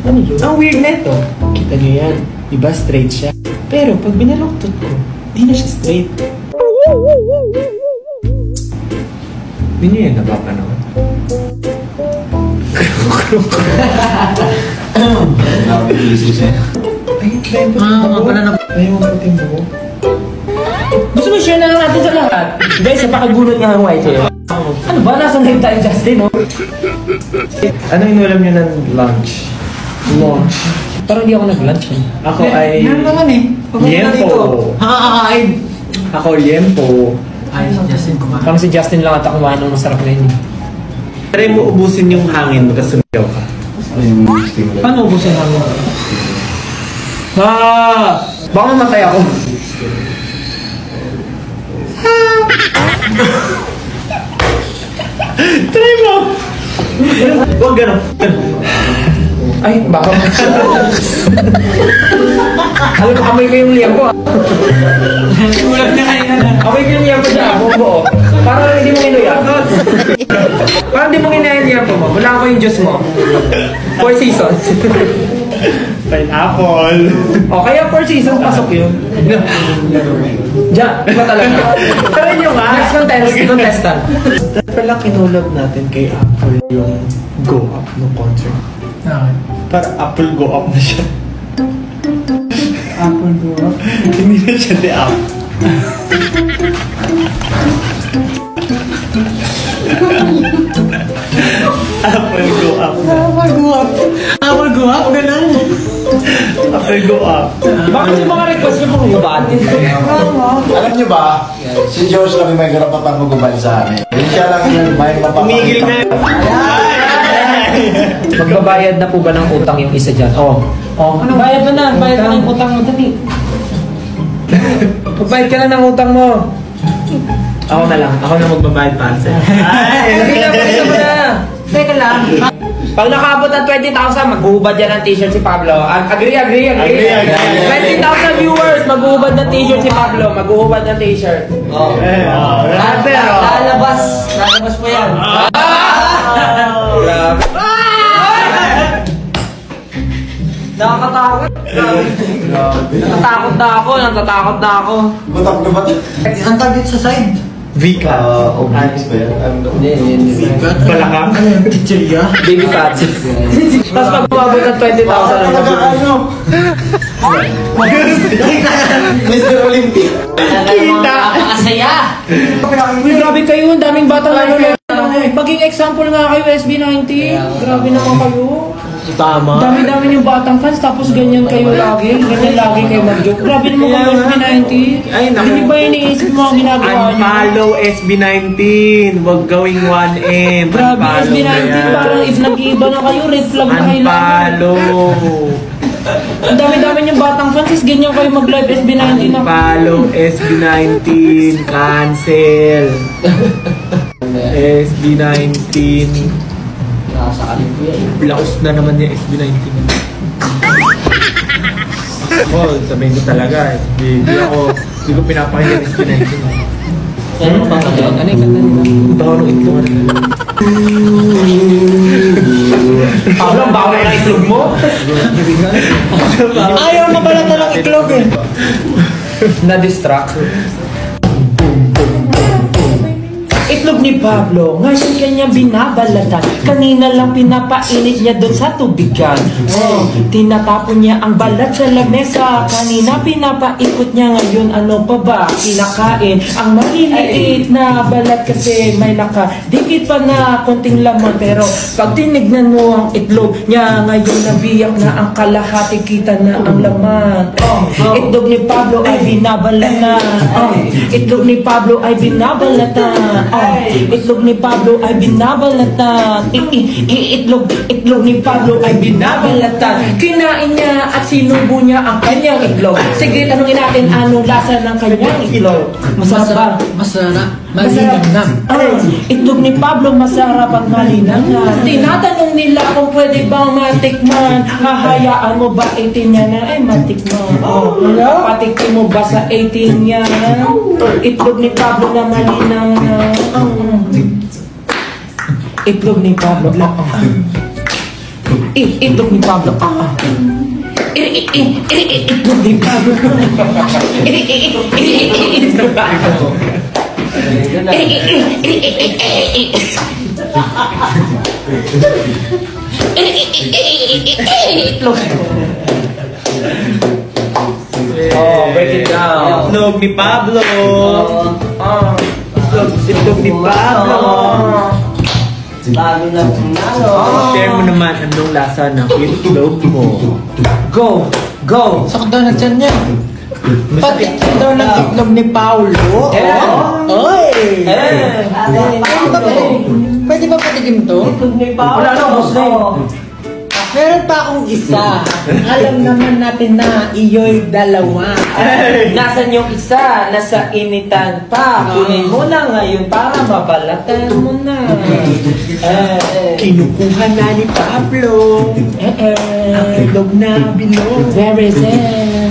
Ano yun? Ang weird neto. Kita niyo yan. Diba straight siya? Pero pag binaluktot ko, di na siya straight. Hindi niyo yan napapanood. Ay, try mo yung puting buko. Gusto mo share na lang natin sa lahat? Guys, napakagulot nga ang white eh. Ano ba? Nasa live tayo, Justin, no? Ano inulam niyo ng lunch? Lunch? Parang hindi ako nag-lunch eh. Ako ay... Meron naman eh. Liempo. Nakakakain. Ako, liempo. Ay, si Justin kumain. Parang si Justin lang at kumain ng masarap na yun. Try mo ubusin yung hangin, magkasumigaw ka. Paano ubusin yung hangin? Baka mamatay ako. Try mo! Huwag gano'n. Ay, baka alam ko, amoy ko yung liempo. Ulam na kayo na. Amoy ko yung liempo siya, buo. Parang hindi mo inuya. Parang hindi mo inaya yung liempo mo. Wala ko yung juice mo. 4 seasons. Pineapple. O, kaya 4 seasons, pasok yun. Diyan, iba talaga. Try nyo nga. Next contestant. Pala kinulab natin kay Apple yung Go Up no concert. Para Apple Go Up na siya. Apple Go Up? Hindi na siya The Up. Apple Go Up na. Apple Go Up? Apple Go Up? Ganun. Apple Go Up. Bakit yung mga request nyo kung hubad? Alam niyo ba, si George lang may karapatang magubal sa amin. Hindi siya lang yung may Tumigil mapapakita. na. Magbabayad na po ba ng utang yung isa dyan? Oo. Bayad na. Bayad na ng utang mo. Dali. Magbayad ka na ng utang mo. Ako na lang. Ako na magbabayad pa. Dali na. Teka lang. Pag nakaabot ng 20,000, maghuhubad yan ng t-shirt si Pablo. Agree. Agree. 20,000 viewers, maghuhubad ng t-shirt si Pablo. Maghuhubad ng t-shirt. Pero, lalabas po yan. Grabe. Nakakatakot. Natatakot na ako. Butak na ba't? Ang tagit sa side. Vika. Obvious ba yan? Balakang. Chichirya. Baby fat. Tapos pag umabot ng 20,000 Ano? Mr. Olympia. Kita. Napakasaya. Uy, grabe kayo. Ang daming batang nanonood. Maging example nga kayo, SB19. Grabe naman kayo. Tama. Dami-dami yung batang fans, tapos ganyan kayo lagi. Ganyan lagi kayo mag-joke. Grabe naman kayo, SB19. Ay, naku. Hindi ba iniisip mo ang ginagawa niyo? Unfollow SB19. Huwag gawing 1M. Grabe, Unfollow SB19. na yan. Parang if nag-iiba na kayo, red flag na kayo. Unfollow. Ang dami-dami yung batang fans, is ganyan kayo mag-live SB19 na. Unfollow SB19. Cancel. SB19. Nakasakalin ko yan. Laos na naman yung SB19. Ako, sabihin ko talaga. Hindi ko pinapakinggan yung SB19. Ano ba ka doon? Ano yung kanta nila? Bawa ng itlog. Pablo, ang bawa ng itlog mo? Ayaw mabalatan ng itlog eh. Na-distract. Itlog ni Pablo, ngayon kanya binabalatan. Kanina lang pinapainit niya doon sa tubigan. Tinatapon niya ang balat sa lamesa. Kanina pinapaikot niya, ngayon ano pa ba? Kinakain ang maliliit na balat kasi may nakadikit pa na konting laman. Pero pag tinignan mo ang itlog niya, ngayon nabiyak na ang kalahati, kita na ang laman. Itlog ni Pablo ay binabalatan. Itlog ni Pablo ay binabalatan. Itlog ni Pablo ay binabalatan. Itlog ni Pablo ay binabalatan. Kinain niya at sinubo niya ang kanyang itlog. Sige, tanungin natin anong lasa ng kanyang itlog. Masarap ba? Masarap. Malinamnam. Itlog ni Pablo masarap at malinamnam. Tinatanong nila kung pwede bang matikman. Hahayaan mo ba 18 niya na ay matikman? Patikin mo ba sa 18 niya? Itlog ni Pablo na malinamnam. Itlog ni Pablo. Itlog ni Pablo. Itlog ni Pablo. Itlog. Oh, break it down. Itlog ni Pablo. Itlog ni Pablo. Bago na pinalo. Share mo naman anong lasa ng itlog mo. Go! Go! Sakit daw na dyan niya. Pati daw ng itlog ni Paulo. Oy! Pwede ba patikim to? Wala na, boss na yun. Meron pa akong isa. Alam naman natin na iyo'y dalawa. Nasaan yung isa? Nasa initan pa. Kunin mo na ngayon para mabalatan mo na. Kinukuha na ni Pablo. Ang itlog na bilog. Very sad.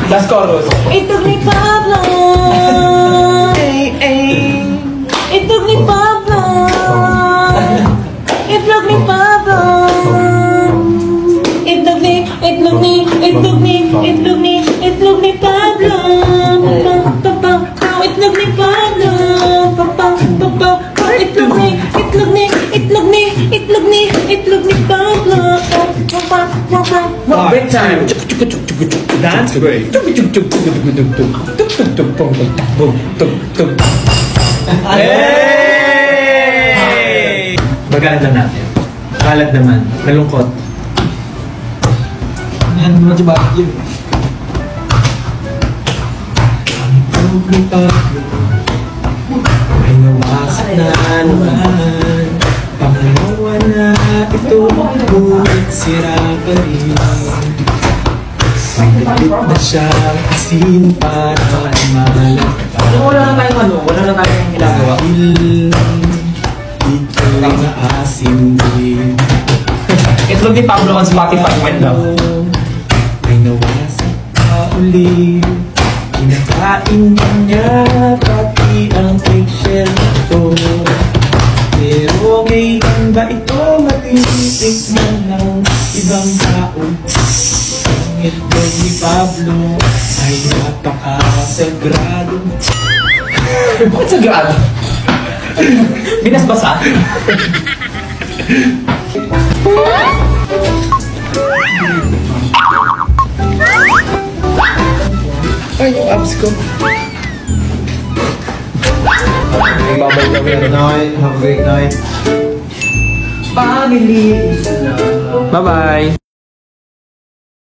Last chorus. Itlog ni Pablo. Itlog ni Pablo. Itlog ni Pablo. Itlog ni Pablo. Itlog ni Pablo. Itlog ni Pablo. Break time. Dance break. Hey! Bagalan na natin. Kalat naman. Nalungkot. Yan mo diba? Yun. Ay nawasak na naman. Pangalawa na ito. Ngunit sira pa rin. Pagdalit na siya asin para malat. Wala na tayong ginagawa. Ito na asin din. Itlog ni Pablo on Spotify window. Ay nawasak pa uli. Kinakain niya pati ang eggshell ito. Pero kailan ba ito matitikman ng ibang tao? Ang itlog ni Pablo ay napakasagrado. Bakit sa grado? Binasbasa? Ay, yung abs ko. Babay kami. Good night. Have a great night. Family. Bye-bye!